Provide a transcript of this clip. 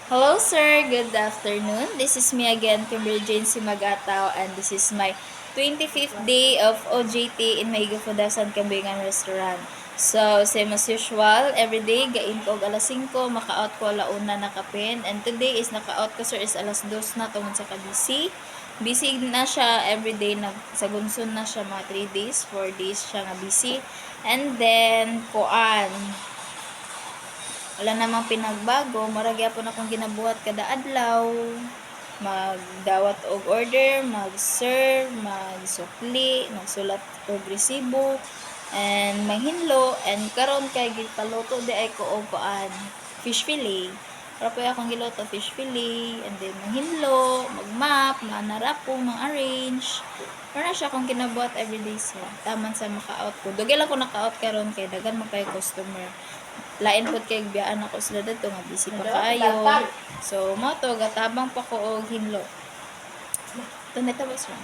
Hello sir, good afternoon. This is me again, Kimberly Jane Simagataw, and this is my 25th day of OJT in Mahiga Fundasan Kambingan Restaurant. So, same as usual, everyday, gain ko alas 5, maka-out ko alauna na kapin. And today is naka-out ko sir is alas 2 na tungod sa kabisi. Busy na siya everyday, sa gunson na siya mga 3 days, 4 days siya nga busy. And then, kuan, wala namang pinagbago, marag gyapon akong ginabuhat kada adlaw, magdawat og order, mag-serve, magsukli, magsulat og resibo, and manghinlo, and karon kay gipaluto di ay ko og kuan, fish fillet. Para po akong giluto fish fillet, and then manghinlo, magmap, manarapo, mang-arrange. Para siya akong ginabuhat everyday siya. Taman sa maka-out ko. Dugay lang ko naka-out karon kay dagan man kay customer. Lain pod kay biyaan ako sila dito nga busy pa kayo. So mo to gatabang pa ko og hinlo. Ito na tabas lang.